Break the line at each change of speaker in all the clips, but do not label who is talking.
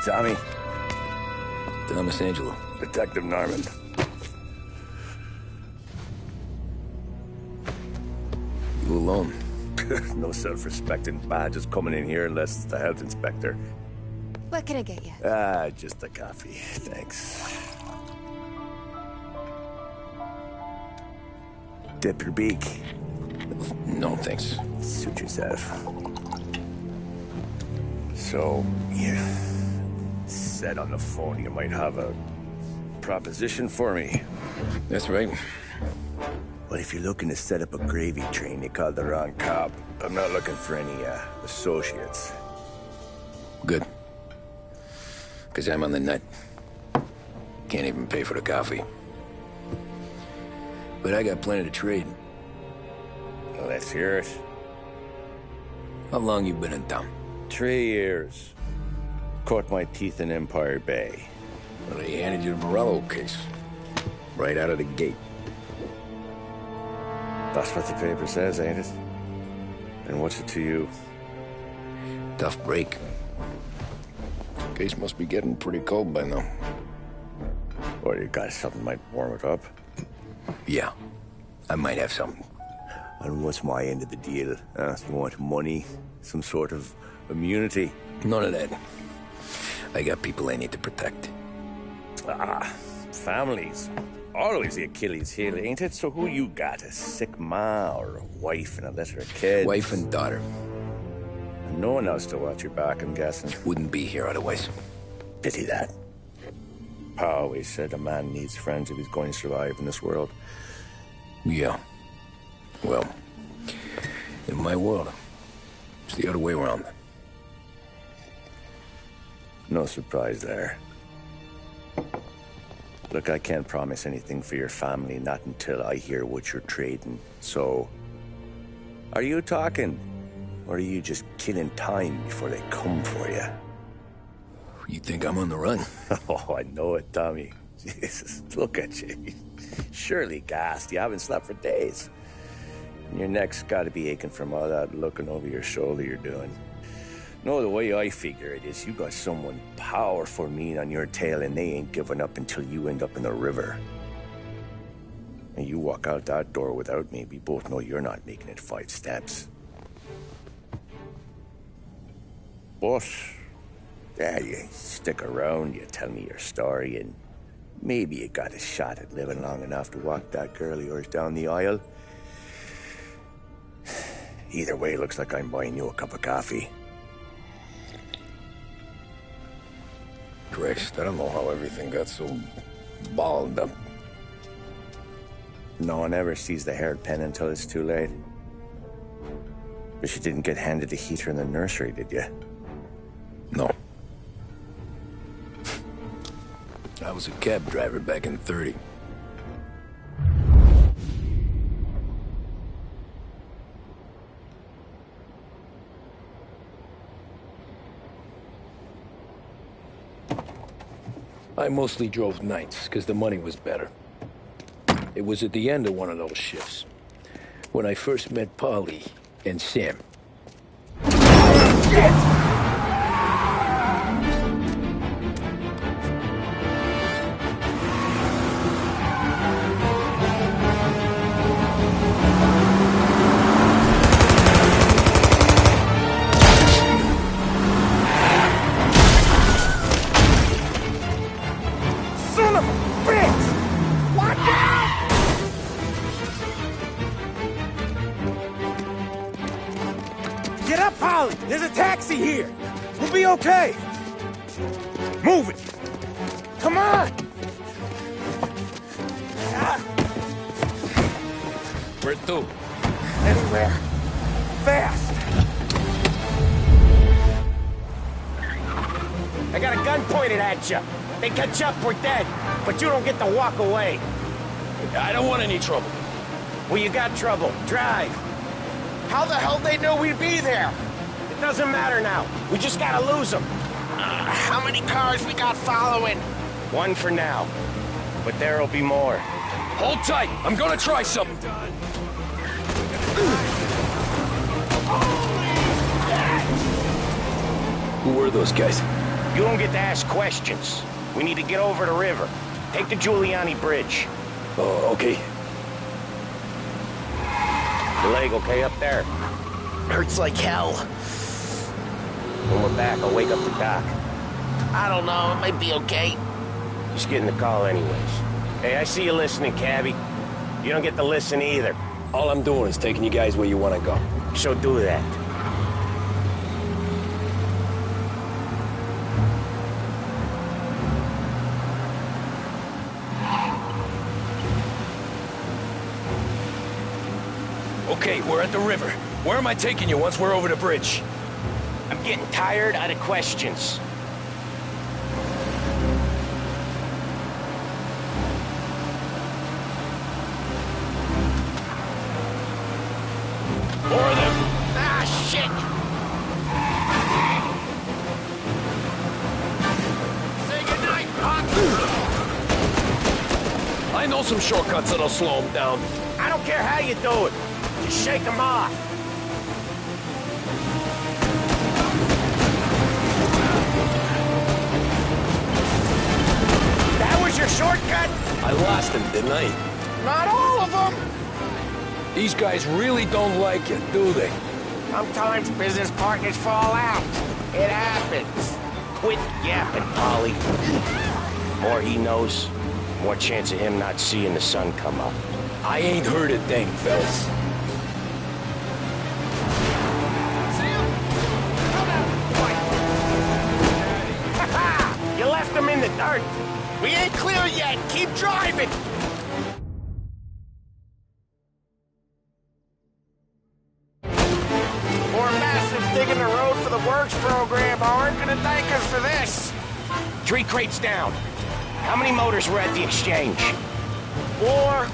Tommy.
Thomas Angelo.
Detective Norman.
You alone?
No self-respecting badges coming in here unless it's the health inspector.
What can I get you?
Just a coffee. Thanks. Dip your beak.
No, thanks.
Suit yourself. So, you said on the phone you might have a proposition for me.
That's right.
Well, if you're looking to set up a gravy train, you called the wrong cop. I'm not looking for any, associates.
Good. Because I'm on the nut. Can't even pay for the coffee. But I got plenty to trade.
Well, let's hear it.
How long you been in town?
3 years. Caught my teeth in Empire Bay.
Well, they handed you the Morello case. Right out of the gate.
That's what the paper says, ain't it? And what's it to you?
Tough break. Case must be getting pretty cold by now.
Or you got something might warm it up?
Yeah, I might have something.
And what's my end of the deal? You want money? Some sort of immunity?
None of that. I got people I need to protect.
Families. Always the Achilles heel, ain't it? So who you got? A sick ma or a wife and a litter of kids?
Wife and daughter.
And no one else to watch your back, I'm guessing.
Wouldn't be here otherwise.
Pity that. Pa always said a man needs friends if he's going to survive in this world.
Yeah. Well, in my world, it's the other way around.
No surprise there. Look, I can't promise anything for your family, not until I hear what you're trading. So, are you talking? Or are you just killing time before they come for you?
You think I'm on the run?
Oh, I know it, Tommy. Jesus, look at you. Surely gassed. You haven't slept for days. And your neck's got to be aching from all that looking over your shoulder you're doing. No, the way I figure it is you got someone powerful mean on your tail and they ain't giving up until you end up in the river. And you walk out that door without me, we both know you're not making it 5 steps. But, yeah, you stick around, you tell me your story, and maybe you got a shot at living long enough to walk that girl of yours down the aisle. Either way, looks like I'm buying you a cup of coffee.
Christ, I don't know how everything got so balled up.
No one ever sees the hairpin until it's too late. But you didn't get handed a heater in the nursery, did you?
No. I was a cab driver back in '30. I mostly drove nights, because the money was better. It was at the end of one of those shifts, when I first met Polly and Sam. Shit!
Get up, Polly! There's a taxi here! We'll be okay! Move it! Come on!
Where to?
Anywhere. Fast! I got a gun pointed at you. They catch up, we're dead. But you don't get to walk away.
I don't want any trouble.
Well, you got trouble. Drive. How the hell they know we'd be there? It doesn't matter now. We just gotta lose them. How many cars we got following? One for now. But there'll be more.
Hold tight. I'm gonna try something. Who were those guys?
You don't get to ask questions. We need to get over the river. Take the Giuliani Bridge.
Oh, okay.
Your leg okay up there?
Hurts like hell.
When we're back, I'll wake up the doc.
I don't know, it might be okay.
Just getting the call anyways. Hey, I see you listening, cabbie. You don't get to listen either.
All I'm doing is taking you guys where you want to go.
So do that.
Okay, we're at the river. Where am I taking you once we're over the bridge?
I'm getting tired out of questions.
More of them.
Ah, shit! Say goodnight, Pop!
I know some shortcuts that'll slow them down.
I don't care how you do it. Just shake them off. That was your shortcut?
I lost him, didn't I?
Not all of them.
These guys really don't like it, do they?
Sometimes business partners fall out. It happens. Quit yapping, Polly. More he knows, more chance of him not seeing the sun come up.
I ain't heard a thing, fellas.
You left them in the dirt.
We ain't clear yet! Keep driving! More massives digging the road for the works program aren't gonna thank us for this.
3 crates down. How many motors were at the exchange?
4,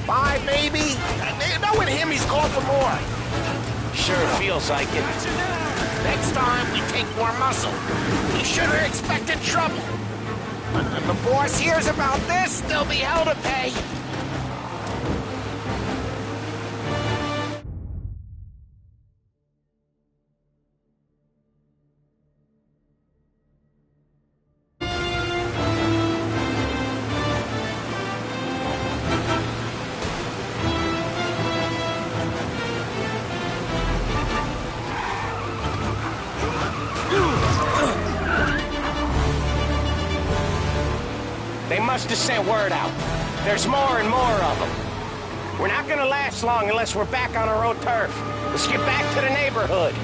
5 maybe? Knowing him, he's called for more.
Sure feels like it.
Next time, we take more muscle. We should have expected trouble. But when the boss hears about this, there'll be hell to pay.
They must have sent word out. There's more and more of them. We're not gonna last long unless we're back on our own turf. Let's get back to the neighborhood.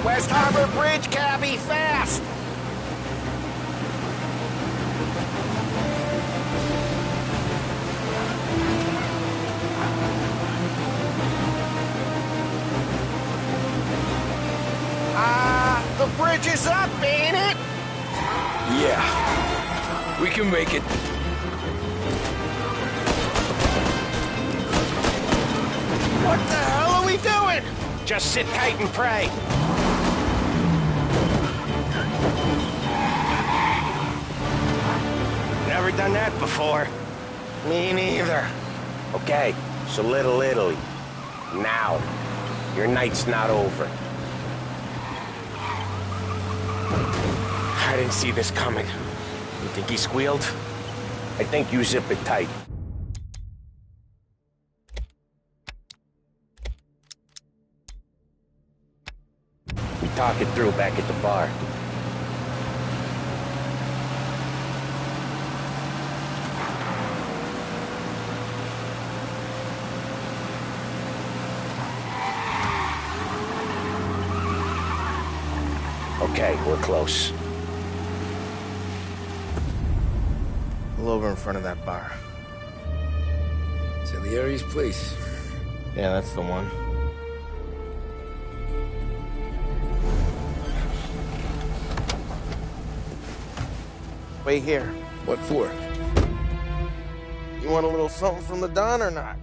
West Harbor Bridge, cabbie, fast! The bridge is up, ain't it?
Yeah. We can make it.
What the hell are we doing?
Just sit tight and pray. Never done that before.
Me neither.
Okay, so Little Italy. Now. Your night's not over. I didn't see this coming. You think he squealed? I think you zip it tight. We talk it through back at the bar. Okay, we're close.
Pull over in front of that bar.
Salieri's place.
Yeah, that's the one. Wait here.
What for?
You want a little something from the Don or not?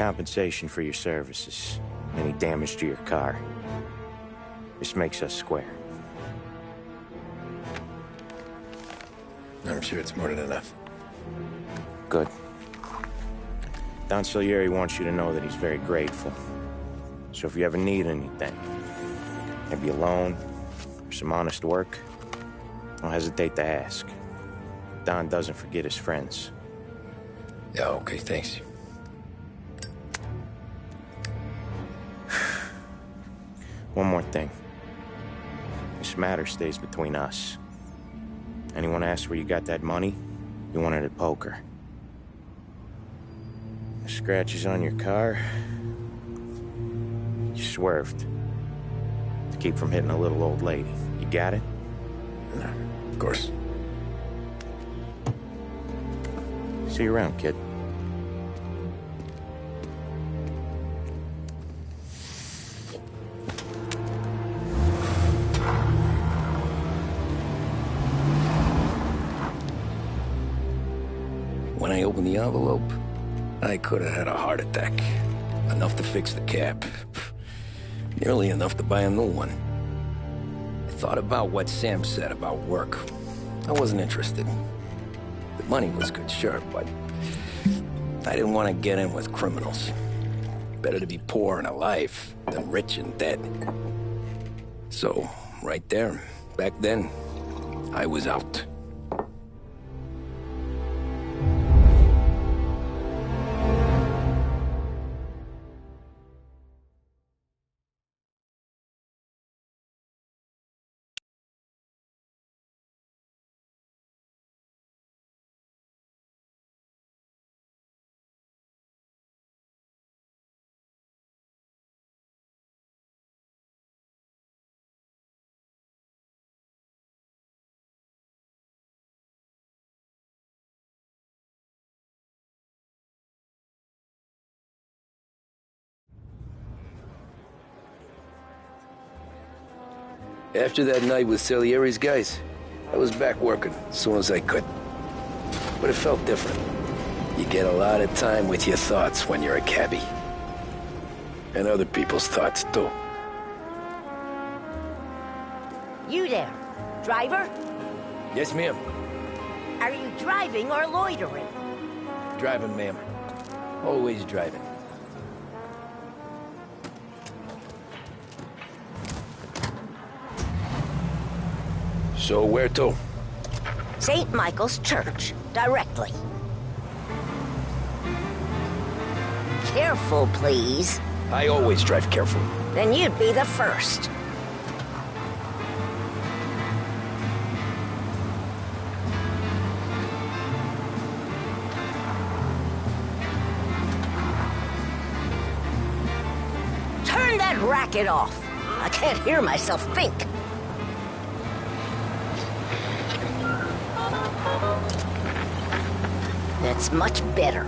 compensation for your services, any damage to your car. This makes us square.
I'm sure it's more than enough.
Good. Don Salieri wants you to know that he's very grateful. So if you ever need anything, maybe a loan or some honest work, don't hesitate to ask. Don doesn't forget his friends.
Yeah, okay, thanks.
One more thing. This matter stays between us. Anyone asks where you got that money, you won it at poker. The scratches on your car, you swerved to keep from hitting a little old lady. You got it?
No, of course.
See you around, kid.
When I opened the envelope, I could have had a heart attack. Enough to fix the cab. Nearly enough to buy a new one. I thought about what Sam said about work. I wasn't interested. The money was good, sure, but I didn't want to get in with criminals. Better to be poor and alive than rich and dead. So, right there, back then, I was out. After that night with Salieri's guys, I was back working as soon as I could. But it felt different. You get a lot of time with your thoughts when you're a cabbie. And other people's thoughts, too.
You there, driver?
Yes, ma'am.
Are you driving or loitering?
Driving, ma'am. Always driving. So where to?
St. Michael's Church, directly. Careful, please.
I always drive careful.
Then you'd be the first. Turn that racket off. I can't hear myself think. That's much better.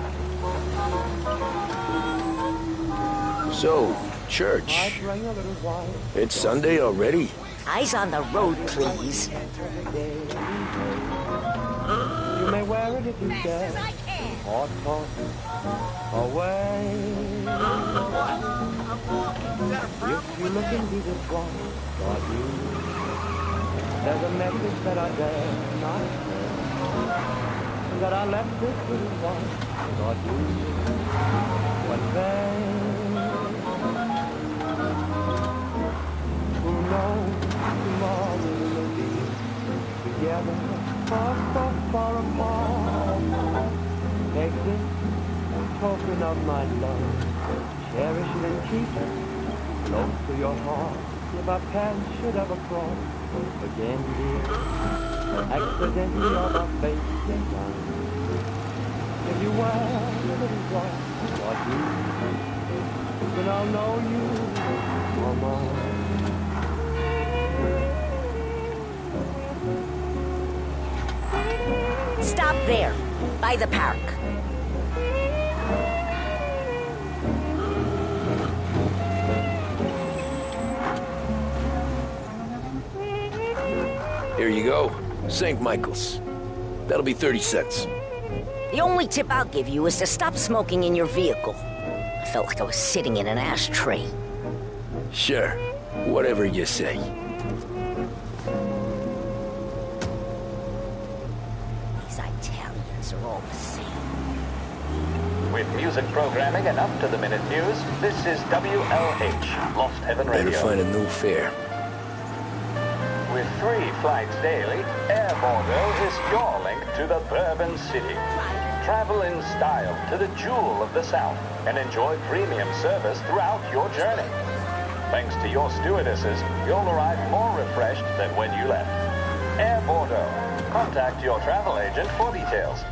So, church. It's Sunday already?
Eyes on the road, please.
You may wear it if you
Fast as I can.
Hot, away. If you look into the one, God, you. There's a message that I dare not say. That I left this little one, God, you. One day, who knows tomorrow will be together, far, far, far apart. Take this token of my love, cherish it and keep it close to your heart. If our paths should ever cross again, dear, accidentally of our fates and time. If you wear a little drop, what you, then I'll know you are mine.
Stop there, by the park.
Here you go. St. Michael's. That'll be 30 cents.
The only tip I'll give you is to stop smoking in your vehicle. felt like I was sitting in an ashtray.
Sure. Whatever you say.
These Italians are all the same.
With music programming and up-to-the-minute news, this is WLH, Lost Heaven Radio.
Better find a new fare.
With 3 flights daily, Air Bordeaux is your link to the Bourbon City. Travel in style to the jewel of the South and enjoy premium service throughout your journey. Thanks to your stewardesses, you'll arrive more refreshed than when you left. Air Bordeaux. Contact your travel agent for details.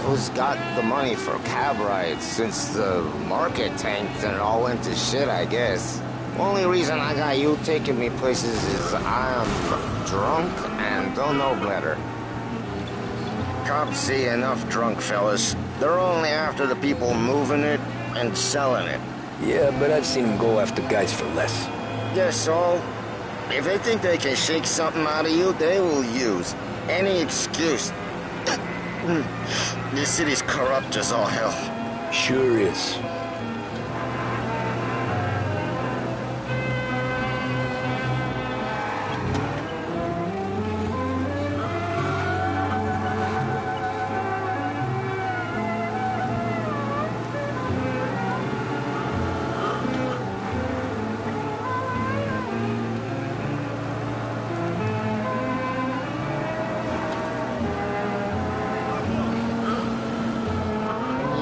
Who's got the money for cab rides since the market tanked and it all went to shit, I guess? Only reason I got you taking me places is I'm drunk and don't know better. Cops see enough drunk fellas. They're only after the people moving it and selling it.
Yeah, but I've seen him go after guys for less.
Yes, so if they think they can shake something out of you, they will use any excuse. This city's corrupt as all hell.
Sure is.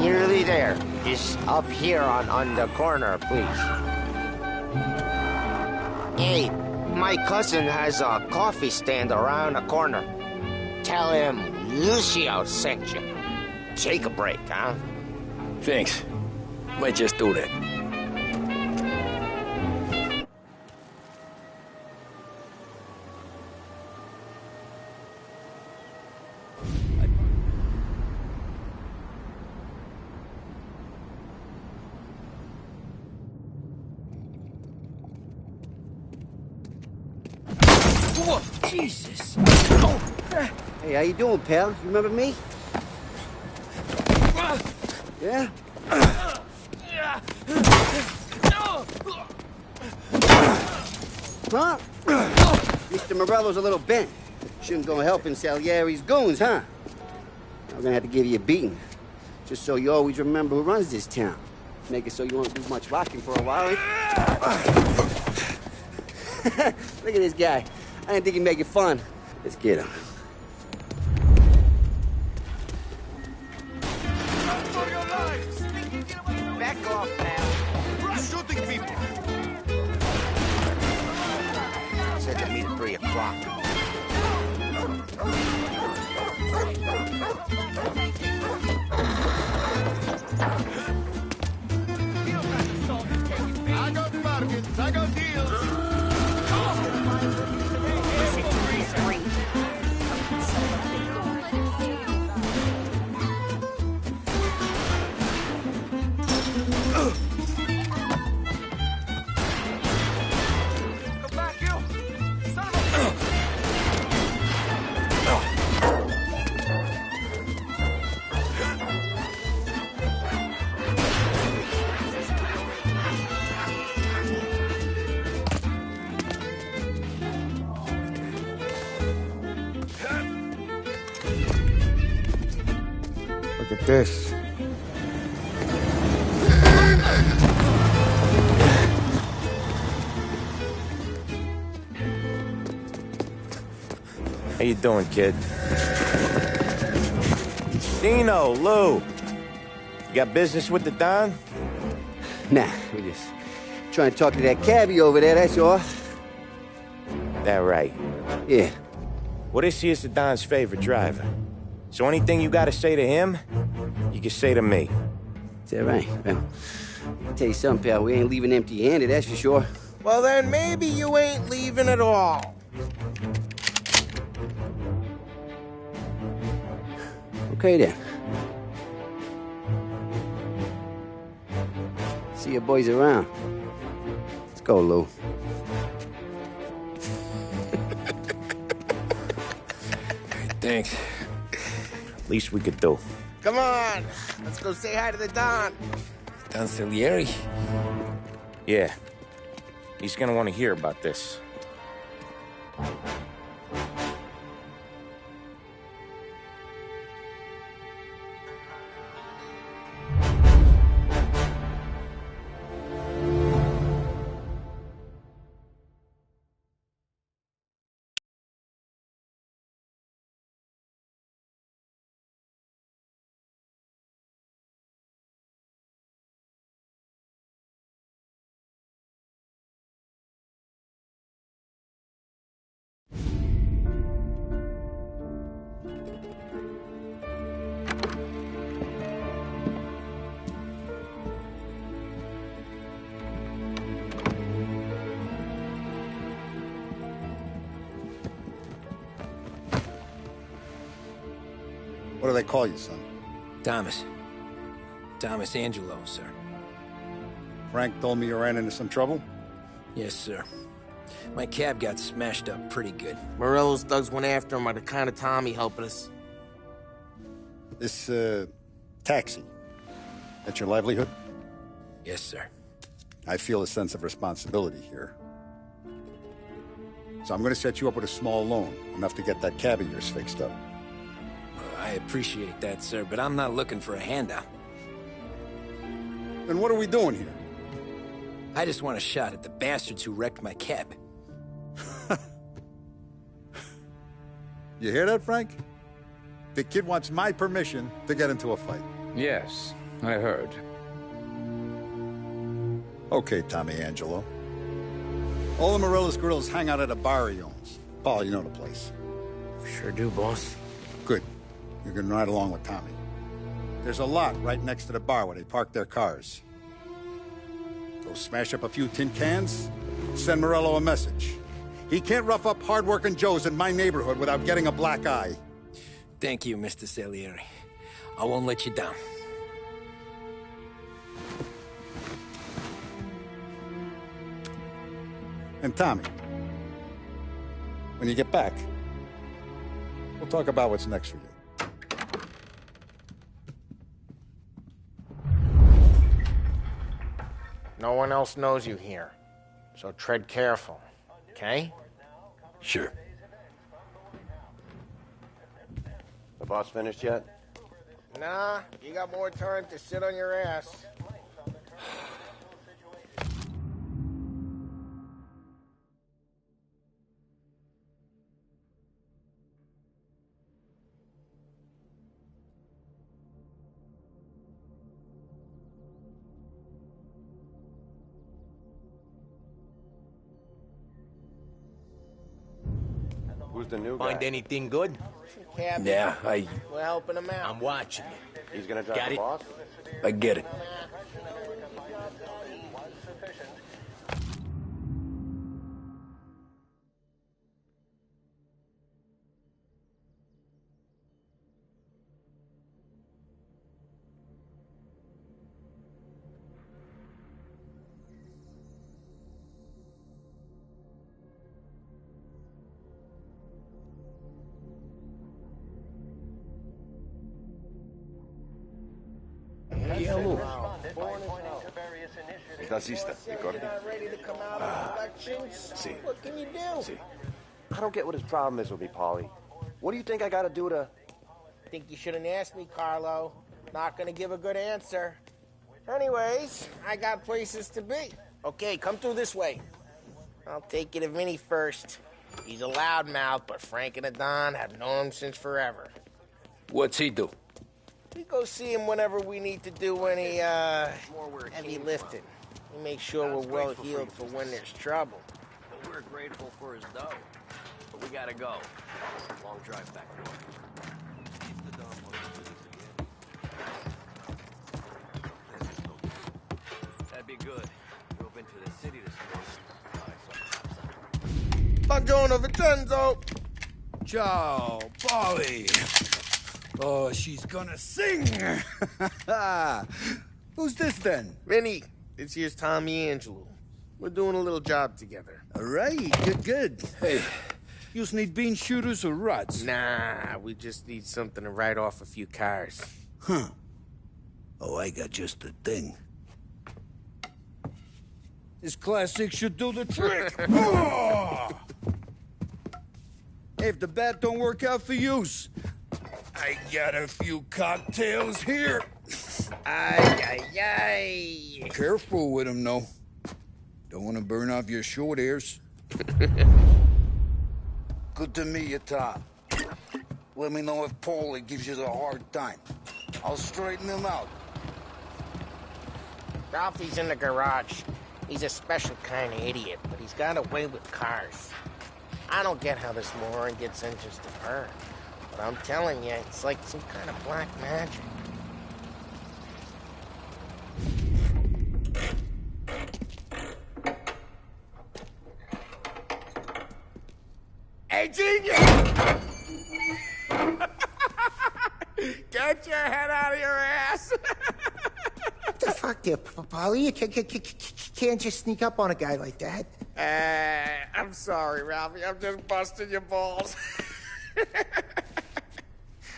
Nearly there. Just up here on the corner, please. Hey, my cousin has a coffee stand around the corner. Tell him Lucio sent you. Take a break, huh?
Thanks. Might just do that.
Jesus!
Hey, how you doing, pal? You remember me? Yeah? Huh? Mr. Morello's a little bent. Shouldn't go helping Salieri's goons, huh? I'm gonna have to give you a beating. Just so you always remember who runs this town. Make it so you won't do much rocking for a while. Look at this guy. I didn't think he'd make it fun. Let's get him.
Back off, pal.
You're shooting people.
Said to meet at 3 o'clock.
I got bargains. I got deals.
Look at this.
How you doing, kid? Dino, Lou. You got business with the Don?
Nah, we just trying to talk to that cabbie over there, that's all.
That right.
Yeah.
Well, this here's the Don's favorite driver. So anything you gotta say to him, you can say to me.
Is that right? Well, I'll tell you something, pal. We ain't leaving empty-handed, that's for sure.
Well, then maybe you ain't leaving at all.
Okay, then. See you boys around. Let's go, Lou.
Thanks.
Least we could do.
Come on. Let's go say hi to the Don.
Don Salieri?
Yeah. He's gonna want to hear about this.
What do they call you, son?
Thomas. Thomas Angelo, sir.
Frank told me you ran into some trouble?
Yes, sir. My cab got smashed up pretty good.
Morello's thugs went after him by the kind of Tommy helping us.
This, taxi. That's your livelihood?
Yes, sir.
I feel a sense of responsibility here. So I'm gonna set you up with a small loan, enough to get that cab of yours fixed up.
I appreciate that, sir, but I'm not looking for a handout.
Then what are we doing here?
I just want a shot at the bastards who wrecked my cab.
You hear that, Frank? The kid wants my permission to get into a fight.
Yes, I heard.
Okay, Tommy Angelo. All the Morello's girls hang out at a bar he owns. Paul, you know the place.
Sure do, boss.
Good. You can ride along with Tommy. There's a lot right next to the bar where they park their cars. Go smash up a few tin cans, send Morello a message. He can't rough up hard-working Joes in my neighborhood without getting a black eye.
Thank you, Mr. Salieri. I won't let you down.
And Tommy, when you get back, we'll talk about what's next for you.
No one else knows you here, so tread careful, okay?
Sure.
The boss finished yet?
Nah, you got more time to sit on your ass.
Who's the new guy?
Find anything good?
Yeah,
We're helping him out. I'm watching you.
He's gonna drive
Got
the
it?
boss?
I get it.
¿Estás lista?
Ready to come out of elections?
See.
What can you do?
See. I don't get what his problem is with me, Paulie. What do you think I gotta do to...
Think you shouldn't ask me, Carlo. Not gonna give a good answer. Anyways, I got places to be. Okay, come through this way. I'll take you to Vinny first. He's a loudmouth, but Frank and the Don have known him since forever.
What's he do?
We go see him whenever we need to do any, heavy lifting. We make sure we're well healed for when there's trouble.
But we're grateful for his dough. But we gotta go. Long drive back north. That'd be good. Drove into the city this morning.
Buongiorno, Vincenzo!
Ciao, Polly. Oh, she's gonna sing. Who's this then?
Vinny, this here's Tommy Angelo. We're doing a little job together.
All right, good. Hey, you need bean shooters or rods?
Nah, we just need something to write off a few cars.
Huh. Oh, I got just the thing. This classic should do the trick. Oh! Hey, if the bat don't work out for use, I got a few cocktails here.
Ay, ay, ay.
Careful with them, though. Don't want to burn off your short hairs. Good to meet you, Tom. Let me know if Paulie gives you the hard time. I'll straighten him out.
Ralphie's in the garage. He's a special kind of idiot, but he's got a way with cars. I don't get how this moron gets engines to burn. But I'm telling you, it's like some kind of black magic. Hey, genius! Get your head out of your ass!
What the fuck?
out there, Polly. You can't just sneak up on a guy like that.
I'm sorry, Ralphie. I'm just busting your balls.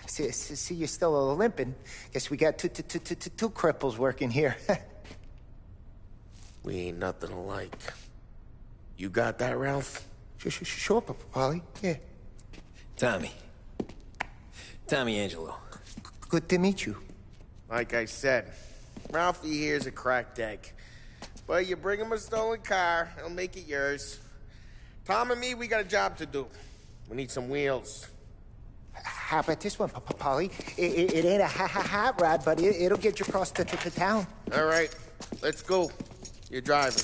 See, you're still limping. Guess we got two cripples working here.
We ain't nothing alike. You got that, Ralph?
Sure, Polly. Yeah.
Tommy Angelo.
Good to meet you.
Like I said, Ralphie here's a cracked egg. But you bring him a stolen car, he'll make it yours. Tom and me, we got a job to do. We need some wheels.
How about this one, Polly? It ain't a hot rod, but it'll get you across to town.
All right, let's go. You're driving.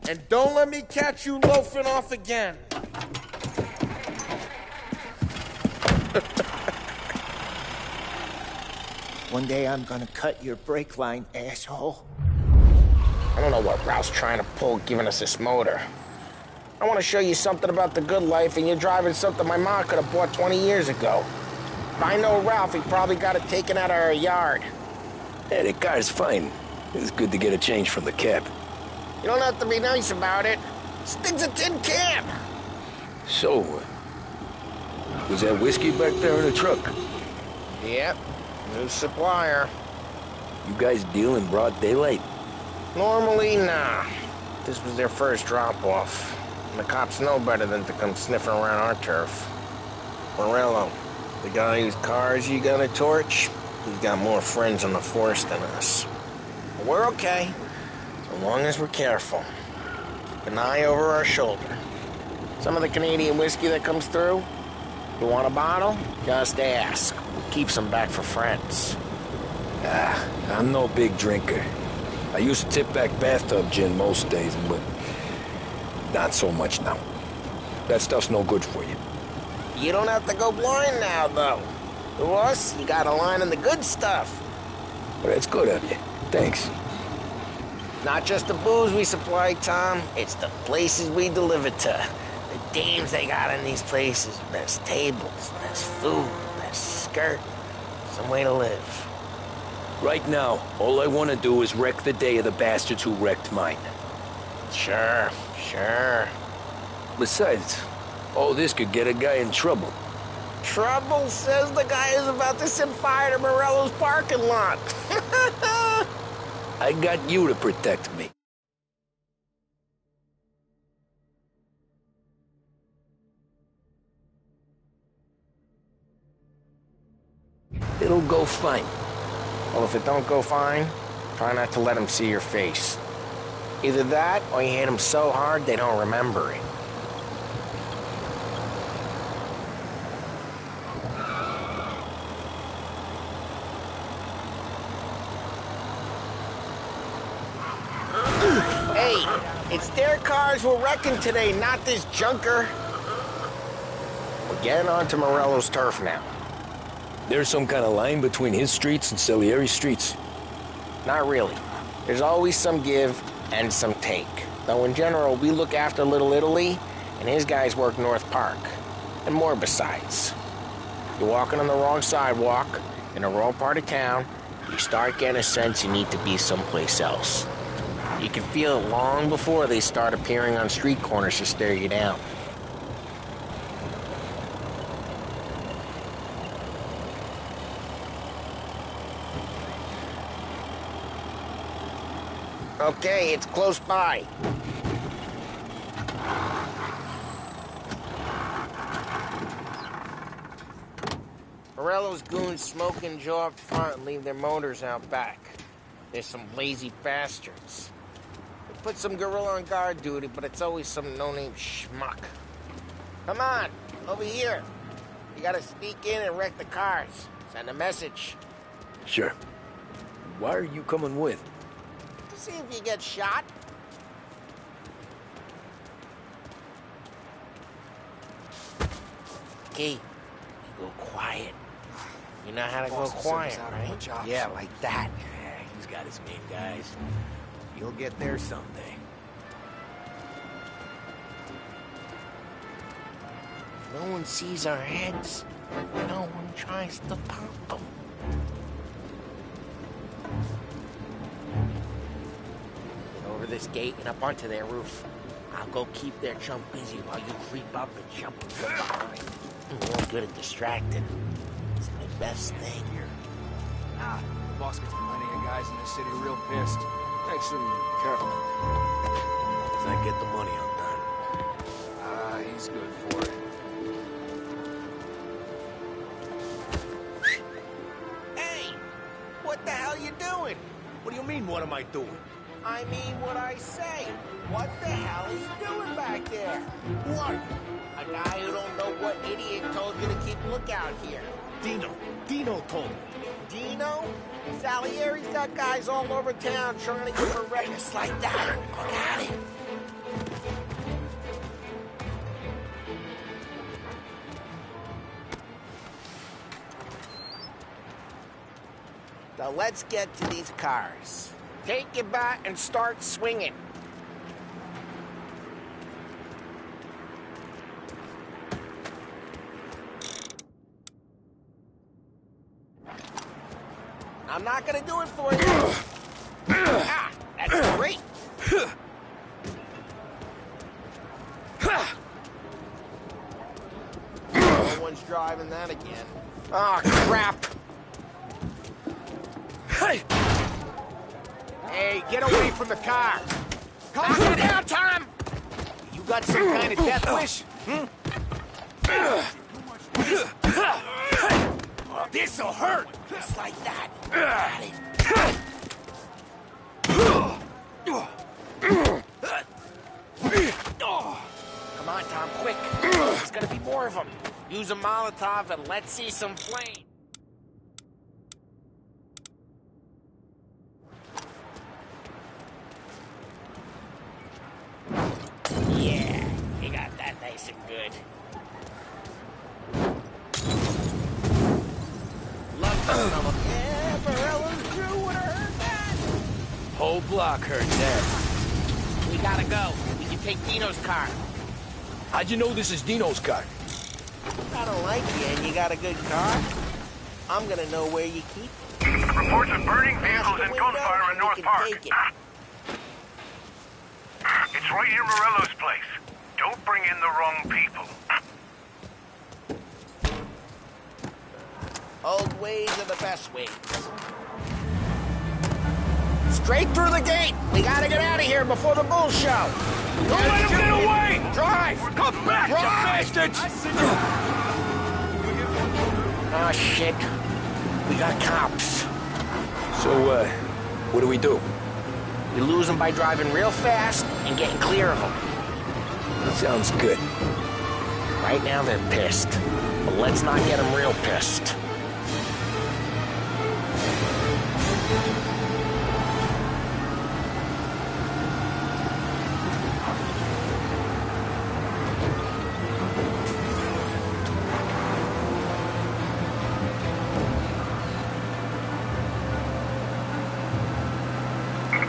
And don't let me catch you loafing off again.
One day I'm gonna cut your brake line, asshole.
I don't know what Ralph's trying to pull giving us this motor. I want to show you something about the good life, and you're driving something my mom could have bought 20 years ago. If I know Ralph, he probably got it taken out of our yard.
Yeah, the car's fine. It's good to get a change from the cab.
You don't have to be nice about it. This thing's a tin can.
So, was that whiskey back there in the truck?
Yep, new supplier.
You guys deal in broad daylight?
Normally, nah. This was their first drop-off. And the cops know better than to come sniffing around our turf. Morello, the guy whose cars you got a torch, he's got more friends on the force than us. But we're okay, so long as we're careful. Keep an eye over our shoulder. Some of the Canadian whiskey that comes through, you want a bottle? Just ask. We'll keep some back for friends.
I'm no big drinker. I used to tip back bathtub gin most days, but not so much now. That stuff's no good for you.
You don't have to go blind now, though. To us, you got a line on the good stuff.
But it's good of you. Thanks.
Not just the booze we supply, Tom. It's the places we deliver to. The dames they got in these places. Best tables, best food, best skirt. Some way to live.
Right now, all I want to do is wreck the day of the bastards who wrecked mine.
Sure.
Besides, all this could get a guy in trouble.
Trouble, says the guy who's about to set fire to Morello's parking lot.
I got you to protect me. It'll go fine.
Well, if it don't go fine, try not to let them see your face. Either that, or you hit them so hard they don't remember it. Hey, it's their cars we're wrecking today, not this junker. We're getting onto Morello's turf now.
There's some kind of line between his streets and Salieri's streets?
Not really. There's always some give and some take. Though in general, we look after Little Italy, and his guys work North Park. And more besides. You're walking on the wrong sidewalk, in the wrong part of town, you start getting a sense you need to be someplace else. You can feel it long before they start appearing on street corners to stare you down. Okay, it's close by. Morello's goons smoke and jaw up front and leave their motors out back. They're some lazy bastards. They put some gorilla on guard duty, but it's always some no-name schmuck. Come on, over here. You gotta sneak in and wreck the cars. Send a message.
Sure. Why are you coming with?
To see if you get shot. Okay, you go quiet. You know how to go quiet, right?
Yeah, like that.
Yeah, he's got his main guys. You'll get there someday.
No one sees our heads. No one tries to pop them. this gate and up onto their roof. I'll go keep their chump busy while you creep up and jump from behind. Real good at distracting. It's my best thing.
The boss gets plenty of guys in the city real pissed. Makes them careful.
As I get the money, I'm done.
He's good for it.
Hey! What the hell you doing?
What do you mean, what am I doing?
I mean what I say. What the hell are you doing back there? What? A guy who don't know what idiot told you to keep lookout here.
Dino told me.
Dino? Salieri's got guys all over town trying to give a records like that. Look at it. Now let's get to these cars. Take your bat and start swinging. I'm not gonna do it for you. That's great. No one's driving that again. Oh, crap. Hey, get away from the car. Calm down, Tom.
You got some kind of death wish?
This'll hurt. Just like that. Come on, Tom, quick. There's gonna be more of them. Use a Molotov and let's see some flame. Yeah, you got that nice and good. Love the smell of... Yeah, Morello's crew would have heard that.
Whole block heard that.
We gotta go. We can take Dino's car.
How'd you know this is Dino's car?
I don't like you and you got a good car. I'm gonna know where you keep it.
Reports of burning vehicles and gunfire in North Park. It's right near Morello's place. Don't bring in the wrong people.
Old ways are the best ways. Straight through the gate. We gotta get out of here before the bull show.
Don't let him get away!
Drive!
Come back,
Drive!
you bastards!
Oh, shit. We got cops.
So, what do we do?
We lose them by driving real fast and getting clear of them.
Sounds good.
Right now they're pissed, but let's not get them real pissed.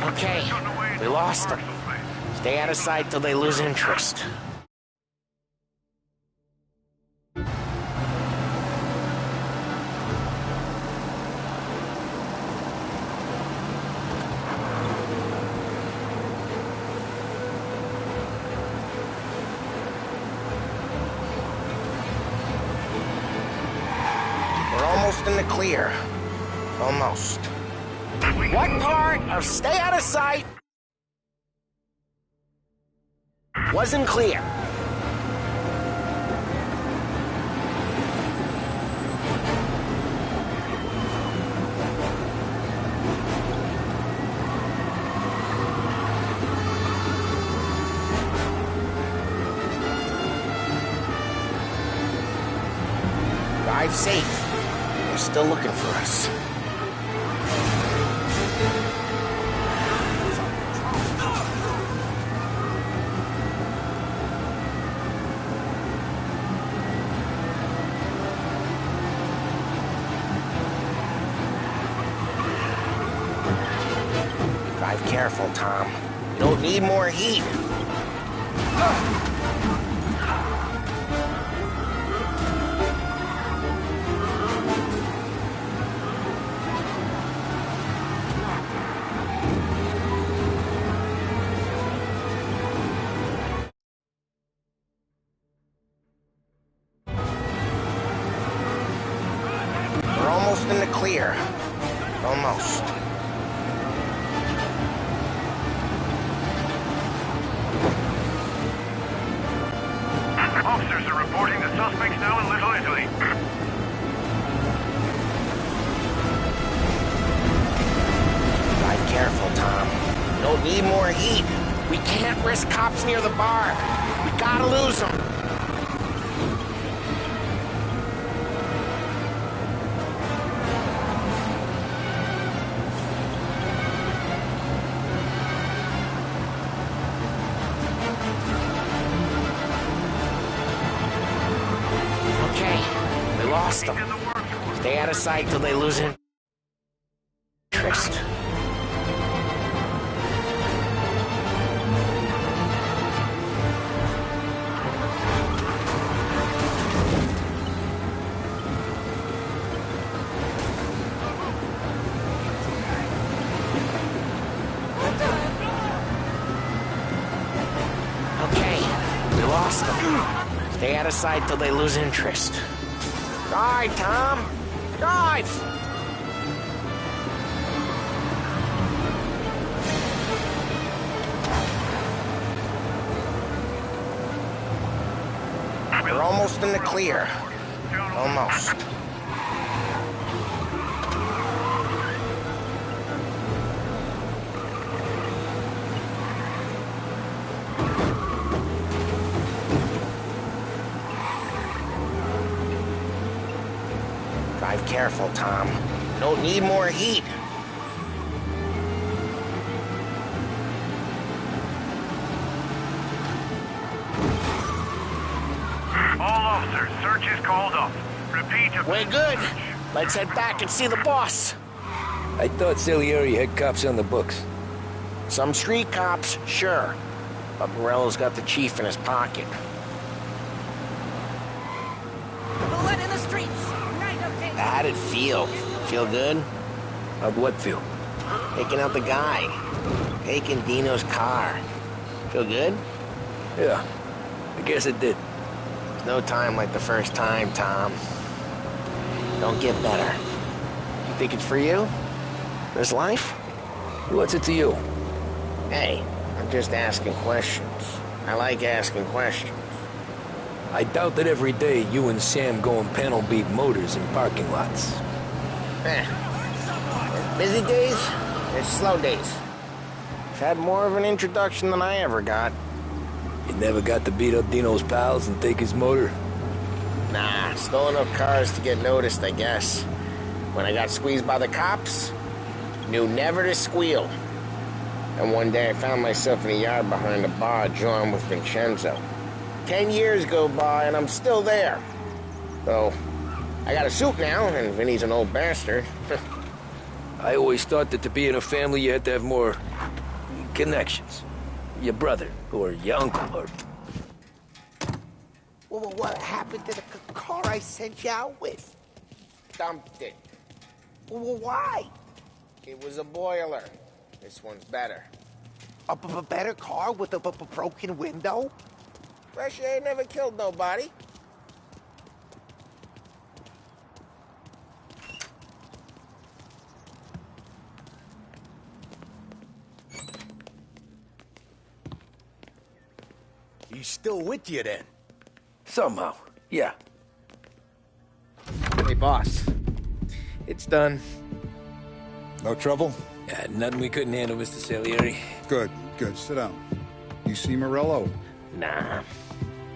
Okay, we lost them. Stay out of sight till they lose interest. We're almost in the clear. Almost. What part of stay out of sight wasn't clear? Drive safe. They're still looking for us. Drive careful, Tom. You don't need more heat. almost in the clear. Almost.
Officers are reporting the suspects now in Little Italy.
Drive careful, Tom. Don't need more heat. We can't risk cops near the bar. We gotta lose them. Okay, we lost them. Stay out of sight till they lose interest. Lost them. Stay out of sight till they lose interest. Drive, Tom. Drive! We're almost in the clear. Almost. Drive careful, Tom. Don't need more heat.
All officers, search is called off. Repeat.
We're good. Let's head back and see the boss.
I thought Salieri had cops on the books.
Some street cops, sure. But Morello's got the chief in his pocket.
Blood in the streets.
How'd it feel? Feel good?
How'd what feel?
Taking out the guy. Taking Dino's car. Feel good?
Yeah, I guess it did.
There's no time like the first time, Tom. Don't get better. You think it's for you? This life?
What's it to you?
Hey, I'm just asking questions. I like asking questions.
I doubt that every day you and Sam go and panel beat motors in parking lots.
Busy days, there's slow days. I've had more of an introduction than I ever got.
You never got to beat up Dino's pals and take his motor?
Nah, stole enough cars to get noticed, I guess. When I got squeezed by the cops, knew never to squeal. And one day I found myself in a yard behind a bar drawn with Vincenzo. 10 years go by and I'm still there. So, I got a suit now, and Vinny's an old bastard.
I always thought that to be in a family you had to have more connections. Your brother, or your uncle, or...
Well, what happened to the car I sent you out with? Dumped it. Well, why? It was a boiler. This one's better.
A better car with a broken window?
Fresh air never killed nobody.
He's still with you then?
Somehow, yeah.
Hey, boss. It's done.
No trouble?
Yeah, nothing we couldn't handle, Mr. Salieri.
Good, good. Sit down. You see Morello?
Nah.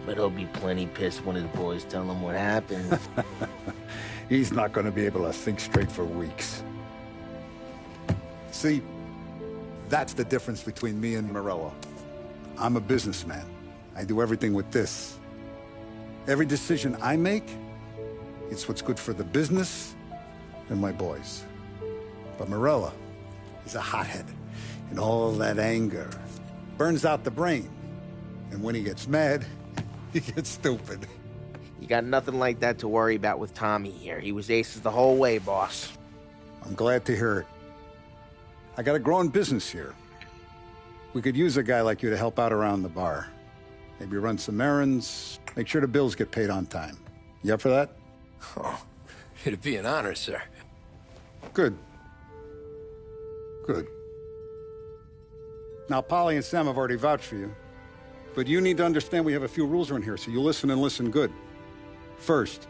But he'll be plenty pissed when his boys tell him what happened.
He's not going to be able to think straight for weeks. See, that's the difference between me and Morello. I'm a businessman. I do everything with this. Every decision I make, it's what's good for the business and my boys. But Morello, he's a hothead. And all that anger burns out the brain. And when he gets mad, he gets stupid.
You got nothing like that to worry about with Tommy here. He was aces the whole way, boss.
I'm glad to hear it. I got a growing business here. We could use a guy like you to help out around the bar. Maybe run some errands, make sure the bills get paid on time. You up for that?
Oh,
It'd be an honor, sir.
Good. Good. Now, Polly and Sam have already vouched for you. But you need to understand we have a few rules around here, so you listen and listen good. First,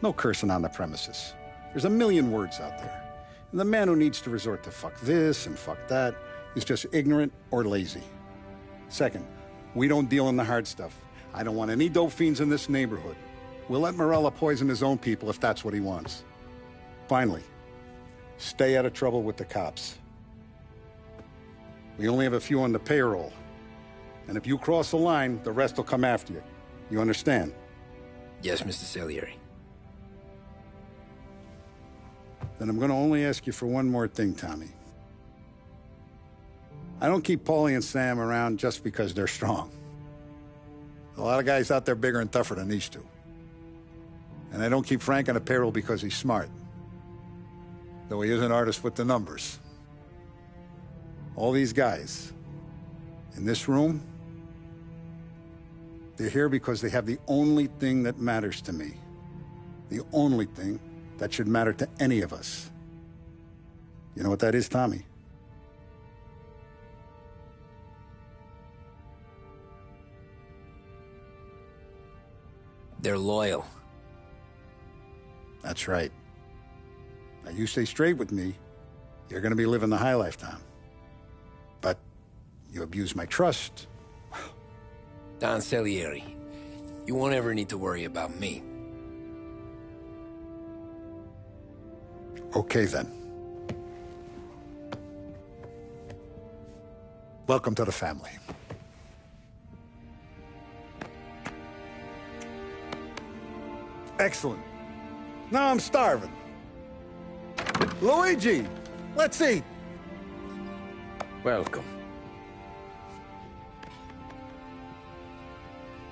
no cursing on the premises. There's a million words out there. And the man who needs to resort to fuck this and fuck that is just ignorant or lazy. Second, we don't deal in the hard stuff. I don't want any dope fiends in this neighborhood. We'll let Morella poison his own people if that's what he wants. Finally, stay out of trouble with the cops. We only have a few on the payroll. And if you cross the line, the rest will come after you. You understand?
Yes, Mr. Salieri.
Then I'm going to only ask you for one more thing, Tommy. I don't keep Paulie and Sam around just because they're strong. A lot of guys out there bigger and tougher than these two. And I don't keep Frank on the payroll because he's smart. Though he is an artist with the numbers. All these guys in this room, they're here because they have the only thing that matters to me. The only thing that should matter to any of us. You know what that is, Tommy?
They're loyal.
That's right. Now, you stay straight with me, you're gonna be living the high life, Tom. But you abuse my trust.
Don Salieri, you won't ever need to worry about me.
Okay, then. Welcome to the family. Excellent. Now I'm starving. Luigi, let's eat.
Welcome.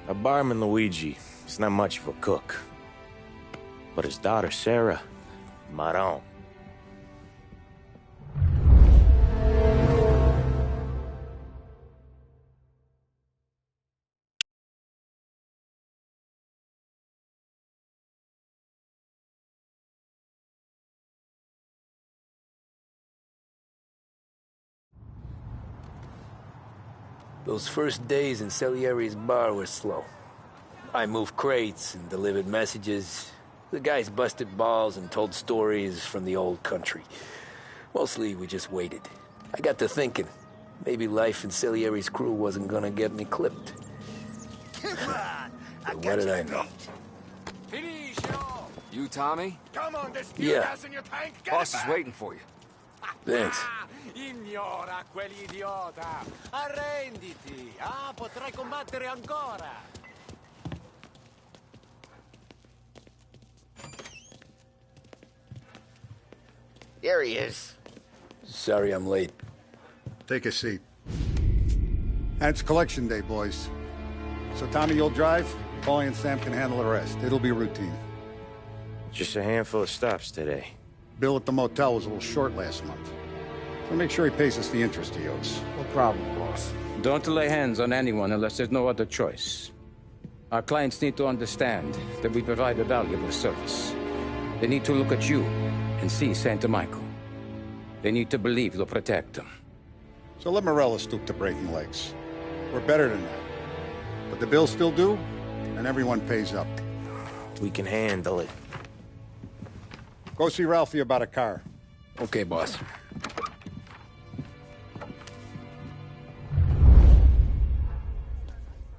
A barman Luigi is not much of a cook. But his daughter Sarah, Maron.
Those first days in Salieri's bar were slow. I moved crates and delivered messages. The guys busted balls and told stories from the old country. Mostly, we just waited. I got to thinking, maybe life in Salieri's crew wasn't gonna get me clipped.
Come on!
But what did I know?
You, Tommy?
Come on, this
Yeah.
gas in your tank. Get
Boss
it
is
back.
waiting for you.
Thanks.
Ignora quell'idiota. Arrenditi. Potrai combattere ancora.
There he is.
Sorry I'm late.
Take a seat. And it's collection day, boys. So Tommy, you'll drive. Paulie and Sam can handle the rest. It'll be routine.
Just a handful of stops today.
Bill at the motel was a little short last month. So make sure he pays us the interest he owes.
No problem, boss.
Don't lay hands on anyone unless there's no other choice. Our clients need to understand that we provide a valuable service. They need to look at you and see Santa Michael. They need to believe you'll protect them.
So let Morella stoop to breaking legs. We're better than that. But the bills still due, and everyone pays up.
We can handle it.
Go see Ralphie about a car.
Okay, boss.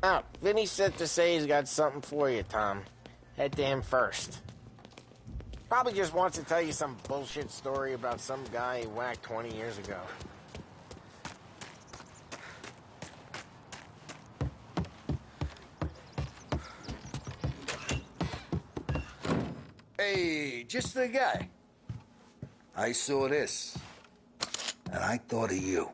Oh, Vinny said to say he's got something for you, Tom. Head to him first. Probably just wants to tell you some bullshit story about some guy he whacked 20 years ago.
Hey, just the guy. I saw this, and I thought of you.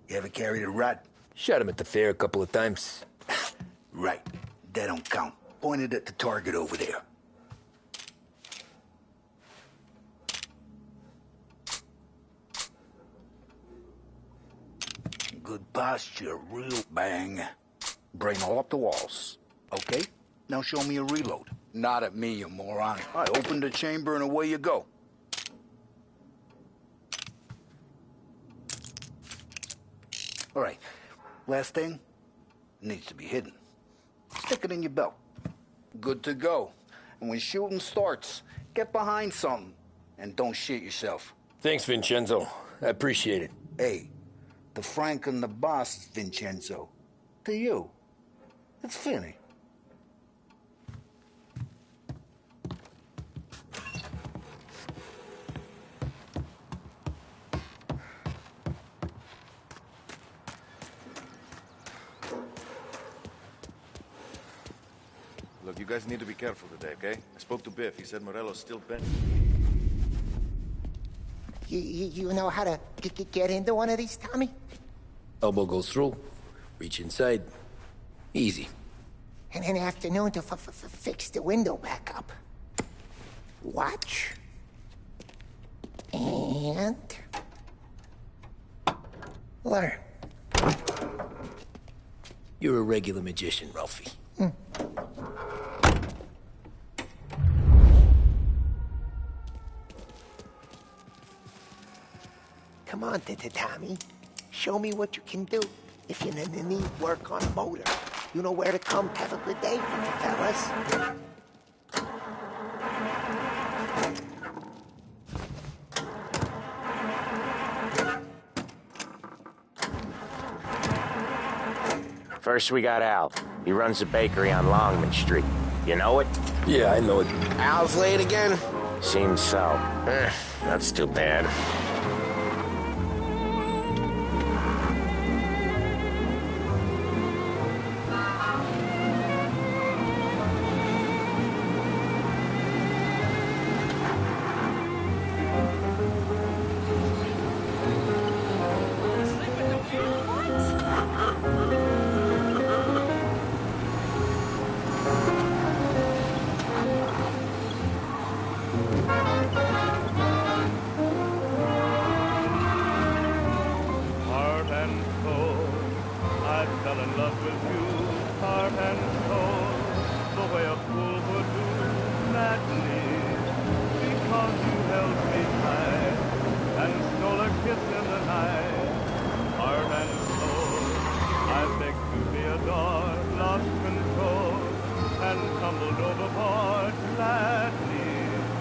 You ever carried a rat?
Shot him at the fair a couple of times.
Right. That don't count. Pointed at the target over there. Good posture, real bang. Bring all up the walls. Okay, now show me a reload. Not at me, you moron. I opened the chamber and away you go. All right, last thing, needs to be hidden. Stick it in your belt. Good to go. And when shooting starts, get behind something and don't shit yourself.
Thanks, Vincenzo. I appreciate it.
Hey, the Frank and the boss, Vincenzo. To you, it's Finny.
Look, you guys need to be careful today, okay? I spoke to Biff. He said Morello's still bent.
You know how to get into one of these, Tommy?
Elbow goes through, reach inside. Easy.
And an afternoon to fix the window back up. Watch. And... learn.
You're a regular magician, Ralphie.
Come on, Tommy. Show me what you can do. If you need work on a motor, you know where to come. Have a good day, fellas.
First, we got Al. He runs a bakery on Longman Street. You know it?
Yeah, I know it.
Al's late again? Seems so. That's too bad.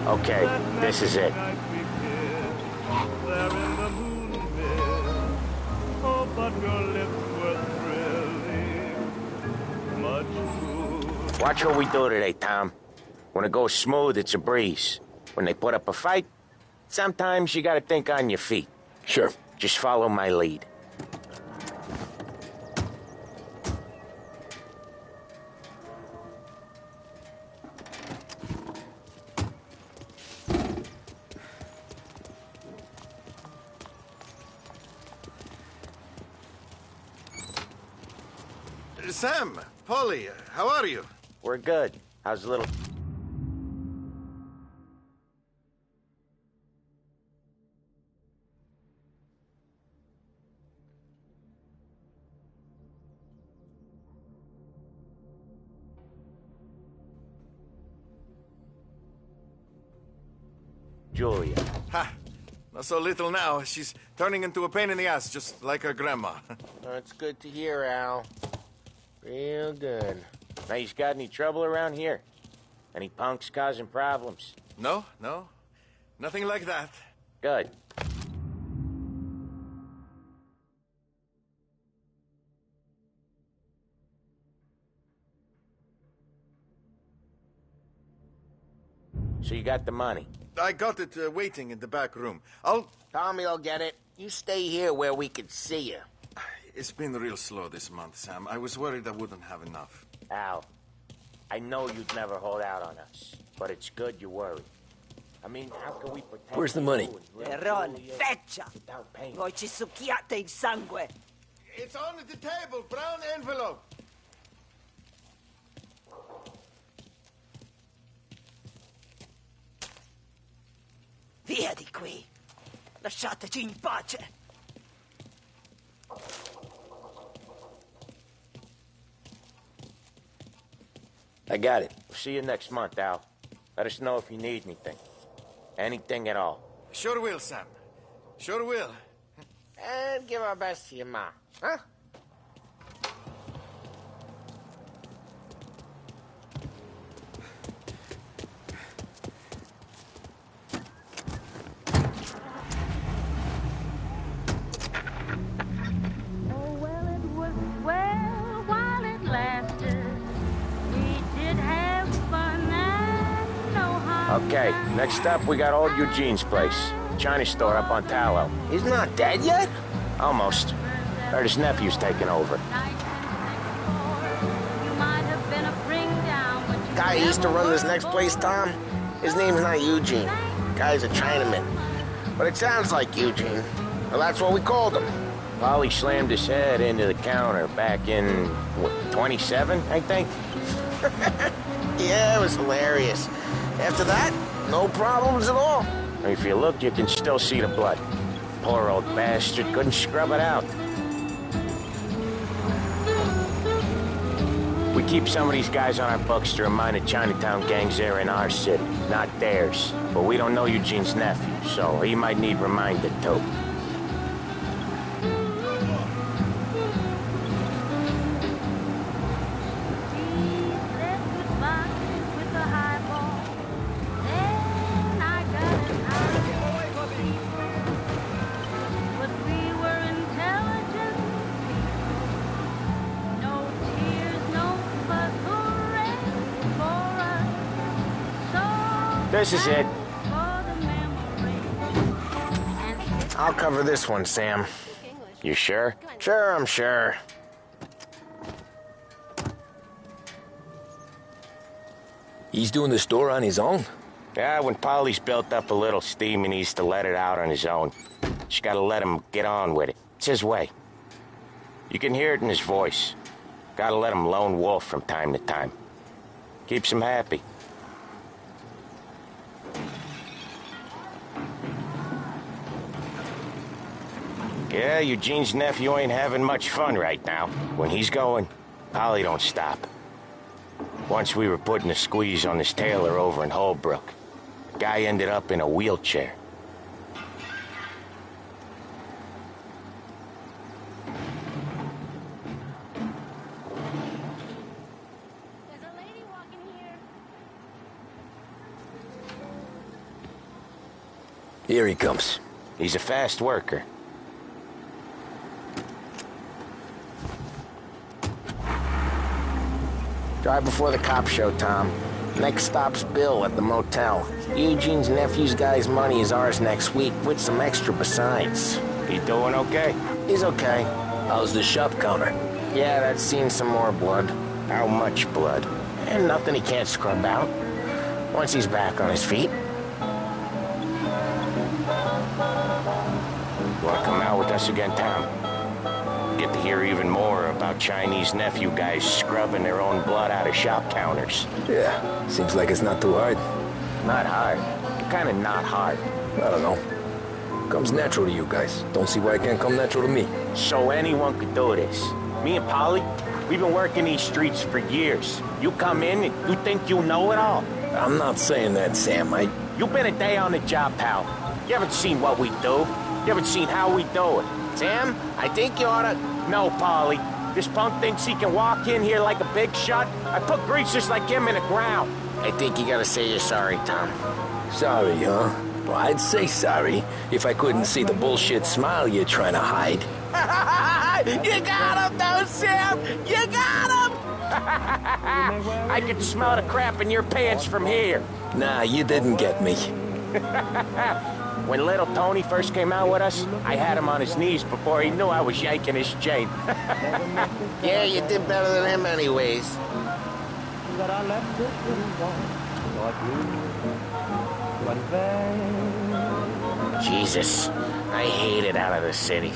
Okay, this is it. Watch what we do today, Tom. When it goes smooth, it's a breeze. When they put up a fight, sometimes you gotta think on your feet.
Sure.
Just follow my lead.
Sam, Polly, how are you?
We're good. How's the little... Julia.
Ha! Not so little now. She's turning into a pain in the ass, just like her grandma.
That's good to hear, Al. Real good. Now, you got any trouble around here? Any punks causing problems?
No. Nothing like that.
Good. So you got the money?
I got it waiting in the back room.
Tommy'll get it. You stay here where we can see you.
It's been real slow this month, Sam. I was worried I wouldn't have enough.
Al, I know you'd never hold out on us, but it's good you worry. I mean, how can we protect...
Where's the money?
Erron, feccia! Voi ci succhiate il sangue!
It's on the table, brown envelope.
Via di qui! Lasciateci in pace!
I got it.
See you next month, Al. Let us know if you need anything. Anything at all.
Sure will, Sam. Sure will.
And give our best to your ma, huh?
Okay, next up we got old Eugene's place. China store up on Tallow.
He's not dead yet?
Almost. Heard his nephew's taking over.
Guy who used to run this next place, Tom, his name's not Eugene. Guy's a Chinaman. But it sounds like Eugene. Well, that's what we called him.
Polly slammed his head into the counter back in, what, 27, I think?
Yeah, it was hilarious. After that, no problems at all.
If you look, you can still see the blood. Poor old bastard couldn't scrub it out. We keep some of these guys on our books to remind the Chinatown gangs they're in our city, not theirs. But we don't know Eugene's nephew, so he might need reminded too. This is it.
I'll cover this one, Sam.
You sure?
Sure, I'm sure.
He's doing the store on his own?
Yeah, when Polly's built up a little steam, he needs to let it out on his own. Just gotta let him get on with it. It's his way. You can hear it in his voice. Gotta let him lone wolf from time to time. Keeps him happy. Yeah, Eugene's nephew ain't having much fun right now. When he's going, Polly don't stop. Once we were putting a squeeze on this tailor over in Holbrook. The guy ended up in a wheelchair.
Here he comes.
He's a fast worker.
Drive before the cop show, Tom. Next stop's Bill at the motel. Eugene's nephew's guy's money is ours next week, with some extra besides.
He doing okay?
He's okay.
How's the shop counter?
Yeah, that's seen some more blood.
How much blood?
And nothing he can't scrub out. Once he's back on his feet.
You wanna come out with us again, Tom? Get to hear even more about Chinese nephew guys scrubbing their own blood out of shop counters.
Yeah, seems like it's not too hard.
Not hard. Kinda not hard.
I don't know. Comes natural to you guys. Don't see why it can't come natural to me.
So anyone could do this. Me and Polly, we've been working these streets for years. You come in and you think you know it all.
I'm not saying that, Sam.
You've been a day on the job, pal. You haven't seen what we do. You haven't seen how we do it.
Sam, I think you oughta...
No, Polly. This punk thinks he can walk in here like a big shot. I put greasers like him in the ground.
I think you gotta say you're sorry, Tom.
Sorry, huh? Well, I'd say sorry if I couldn't see the bullshit smile you're trying to hide.
You got him, though, Sam! You got him!
I could smell the crap in your pants from here.
Nah, you didn't get me.
When little Tony first came out with us, I had him on his knees before he knew I was yanking his chain.
Yeah, you did better than him anyways. Jesus, I hate it out of the city.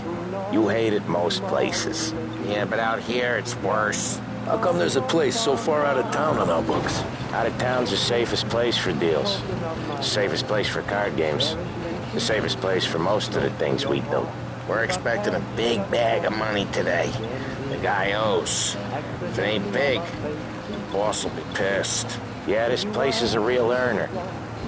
You hate it most places.
Yeah, but out here it's worse.
How come there's a place so far out of town on our books?
Out of town's the safest place for deals. The safest place for card games. The safest place for most of the things we do.
We're expecting a big bag of money today. The Guy owes. If it ain't big, boss will be pissed. Yeah, this place is a real earner.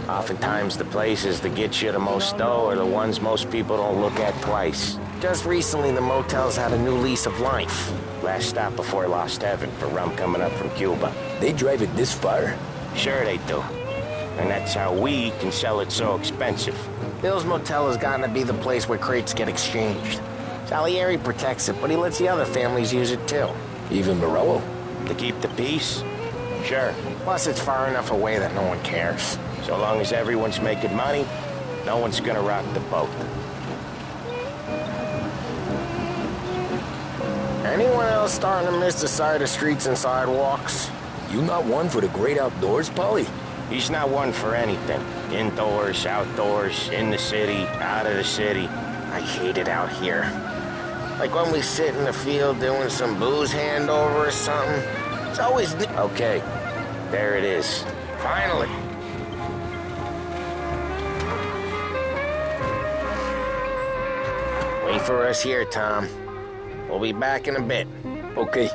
Oftentimes the places that get you the most dough are the ones most people don't look at twice. Just recently the motel's had a new lease of life. Last stop before Lost Heaven for rum coming up from Cuba.
They drive it this far?
Sure they do. And that's how we can sell it so expensive. Bill's Motel has gotten to be the place where crates get exchanged. Salieri protects it, but he lets the other families use it too.
Even Morello?
To keep the peace? Sure. Plus it's far enough away that no one cares. So long as everyone's making money, no one's gonna rock the boat. Anyone else starting to miss the side of streets and sidewalks?
You not one for the great outdoors, Polly?
He's not one for anything. Indoors, outdoors, in the city, out of the city. I hate it out here. Like when we sit in the field doing some booze handover or something. It's always... Okay, there it is. Finally. Wait for us here, Tom. We'll be back in a bit.
Okay.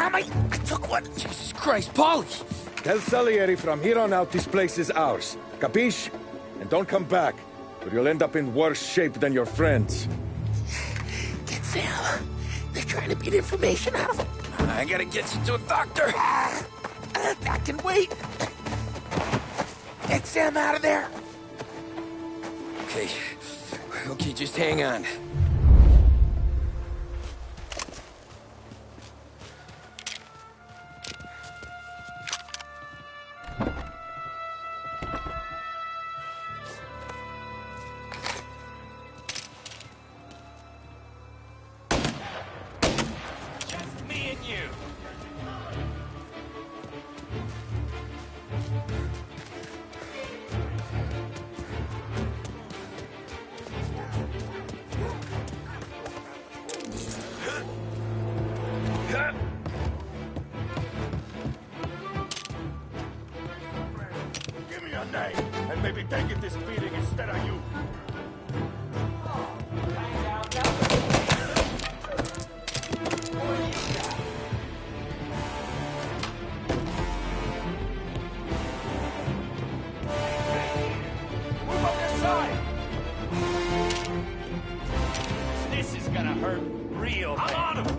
I took one.
Jesus Christ, Polly!
Tell Salieri from here on out this place is ours. Capiche? And don't come back, or you'll end up in worse shape than your friends.
Get Sam. They're trying to beat information out of him.
I gotta get you to a doctor.
I can wait. Get Sam out of there.
Okay. Okay, just hang on.
Give me your name, and maybe they get this beating instead of you. Move up your side! This is gonna hurt real bad. I'm on him!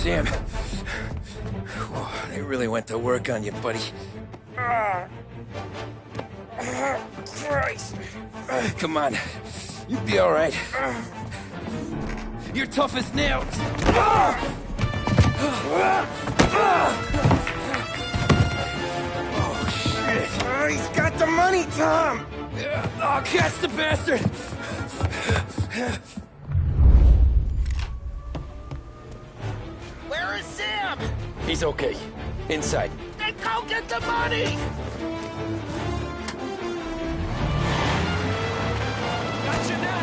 Sam. Whoa, they really went to work on you, buddy. Christ. Come on. You'll be all right. You're tough as nails. Oh, shit.
He's got the money, Tom!
Oh, catch the bastard!
Where is Sam?
He's okay. Inside.
Then go get the money!
Got you now!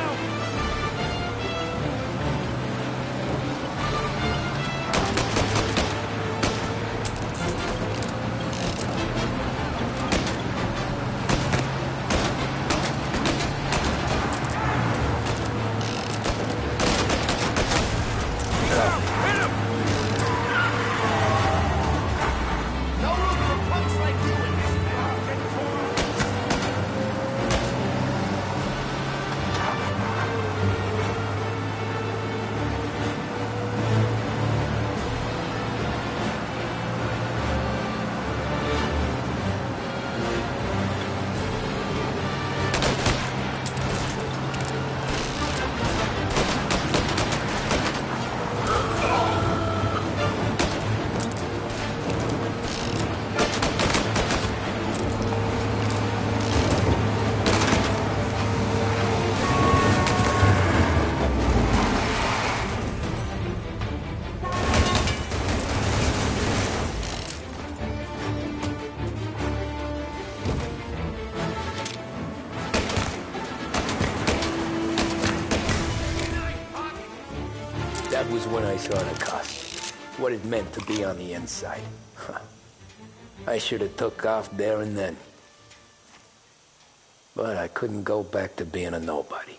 That was when I saw the cost. What it meant to be on the inside. Huh. I should have took off there and then. But I couldn't go back to being a nobody.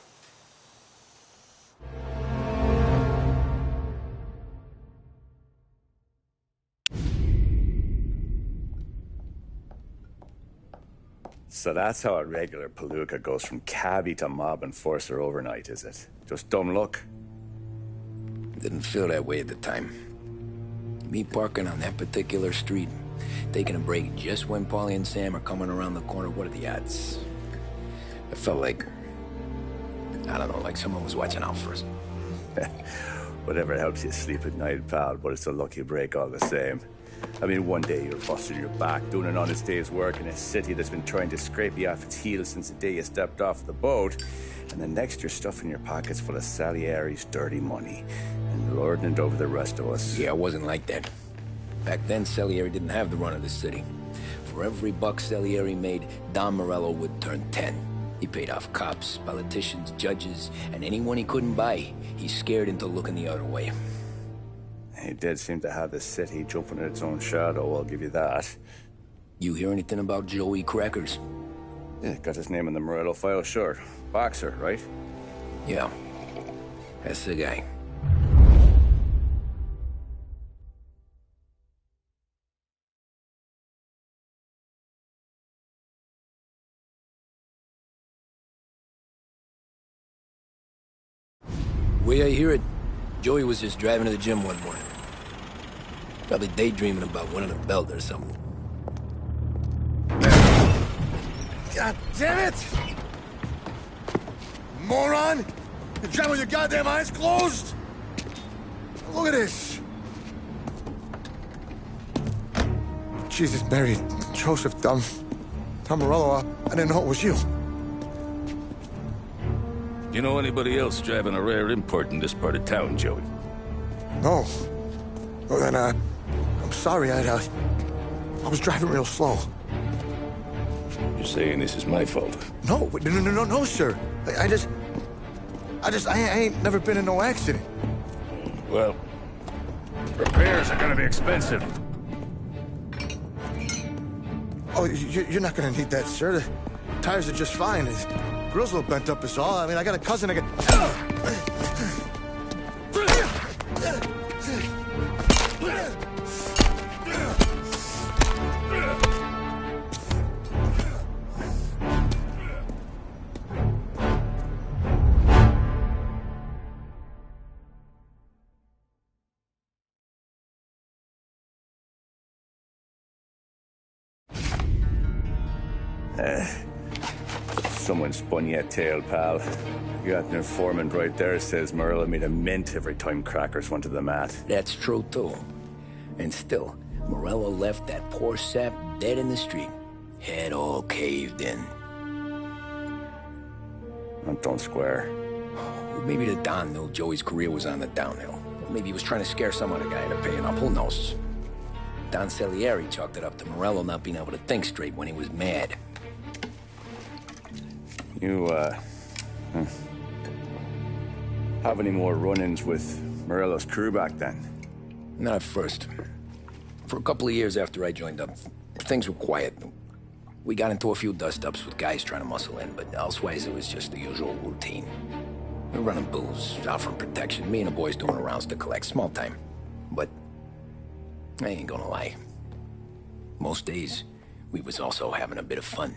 So that's how a regular palooka goes from cabbie to mob enforcer overnight, is it? Just dumb luck?
Didn't feel that way at the time. Me parking on that particular street, taking a break just when Paulie and Sam are coming around the corner, what are the odds? I felt like, I don't know, like someone was watching out for us.
Whatever helps you sleep at night, pal, but it's a lucky break all the same. I mean, one day you're busting your back, doing an honest day's work in a city that's been trying to scrape you off its heels since the day you stepped off the boat, and the next you're stuffing your pockets full of Salieri's dirty money and lording it over the rest of us.
Yeah, it wasn't like that. Back then, Salieri didn't have the run of the city. For every buck Salieri made, Don Morello would turn 10. He paid off cops, politicians, judges, and anyone he couldn't buy, he scared into looking the other way.
He did seem to have the city jumping in its own shadow, I'll give you that.
You hear anything about Joey Crackers?
Yeah, got his name in the Morello file, sure. Boxer, right?
Yeah, that's the guy. The way I hear it, Joey was just driving to the gym one morning. Probably daydreaming about winning a belt or something.
God damn it! Moron! You're driving with your goddamn eyes closed? Look at this! Jesus, Mary, Joseph, Tom Morello, I didn't know it was you.
You know anybody else driving a rare import in this part of town, Joey?
No. Well, then, I'm sorry, I was driving real slow.
You're saying this is my fault?
No, sir. I ain't never been in no accident.
Well, repairs are gonna be expensive.
Oh, you're not gonna need that, sir. The tires are just fine. The grill's a little bent up is all. I mean, I got a cousin that
Someone spun you a tale, pal. You got an informant right there says Morello made a mint every time crackers went to the mat.
That's true, too. And still, Morello left that poor sap dead in the street. Head all caved in.
That don't square.
Maybe the Don knew Joey's career was on the downhill. Maybe he was trying to scare some other guy into paying up. Who knows? Don Salieri chalked it up to Morello not being able to think straight when he was mad.
You, have any more run-ins with Morello's crew back then?
Not at first. For a couple of years after I joined up, things were quiet. We got into a few dust-ups with guys trying to muscle in, but elsewise it was just the usual routine. We're running booze, offering protection, me and the boys doing rounds to collect, small time. But I ain't gonna lie. Most days, we was also having a bit of fun.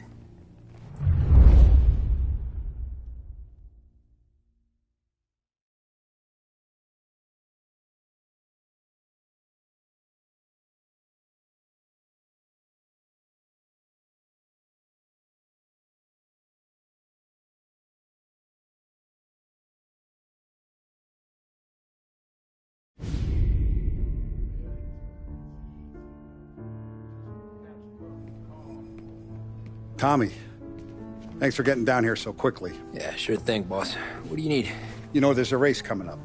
Tommy, thanks for getting down here so quickly.
Yeah, sure thing, boss. What do you need?
You know, there's a race coming up.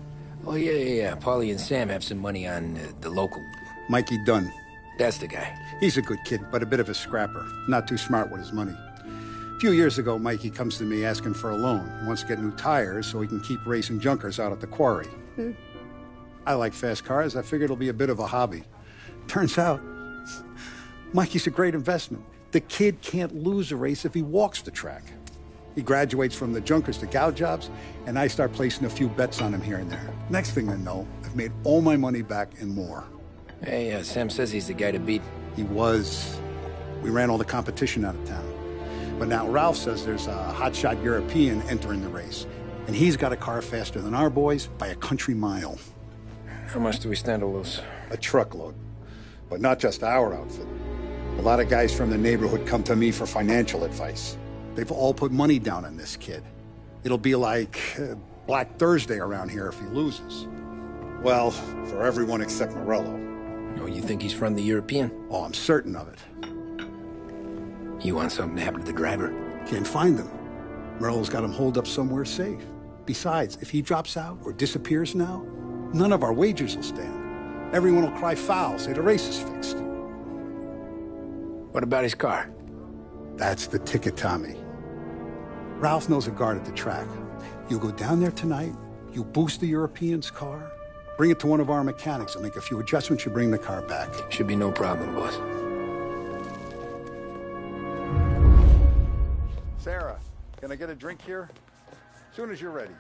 Oh, yeah. Paulie and Sam have some money on the local.
Mikey Dunn.
That's the guy.
He's a good kid, but a bit of a scrapper. Not too smart with his money. A few years ago, Mikey comes to me asking for a loan. He wants to get new tires so he can keep racing junkers out at the quarry. I like fast cars. I figured it'll be a bit of a hobby. Turns out, Mikey's a great investment. The kid can't lose a race if he walks the track. He graduates from the junkers to gal jobs, and I start placing a few bets on him here and there. Next thing I know, I've made all my money back and more.
Hey, Sam says he's the guy to beat.
He was. We ran all the competition out of town. But now Ralph says there's a hotshot European entering the race, and he's got a car faster than our boys by a country mile.
How much do we stand to lose?
A truckload. But not just our outfit. A lot of guys from the neighborhood come to me for financial advice. They've all put money down on this kid. It'll be like Black Thursday around here if he loses. Well, for everyone except Morello.
Oh, you think he's from the European?
Oh, I'm certain of it.
You want something to happen to the driver?
Can't find him. Morello's got him holed up somewhere safe. Besides, if he drops out or disappears now, none of our wagers will stand. Everyone will cry foul, say the race is fixed.
What about his car?
That's the ticket, Tommy. Ralph knows a guard at the track. You go down there tonight, you boost the European's car, bring it to one of our mechanics, and make a few adjustments, you bring the car back.
Should be no problem, boss.
Sarah, can I get a drink here? As soon as you're ready.